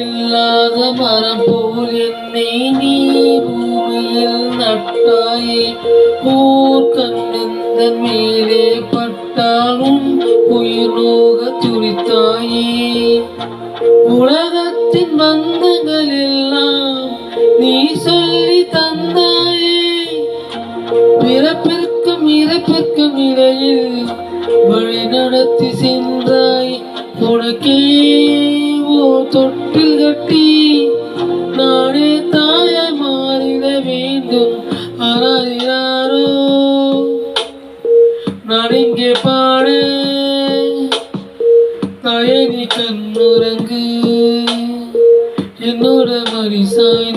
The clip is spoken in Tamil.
இல்லாத மரம் போல் என்னை நீ பூமியில் நட்டாயே. போர் கண்ணெந்த மேலே பட்டாலும் உயிர் நோக துடித்தாயே. உலகத்தின் பந்தங்கள் எல்லாம் நீ சொல்லி தந்தாயே. பிறப்பிற்கும் இறப்பிற்கும் இடையில் வழி நடத்தி சென்றாய். உனக்கே தொட்டில் கட்டி நானே தாயாய் மாறிட வேண்டும். ஆனால் யாரோ நான் இங்கே பாட தாயே நீ கண்ணுறங்கு என்னோட மரிசாய்.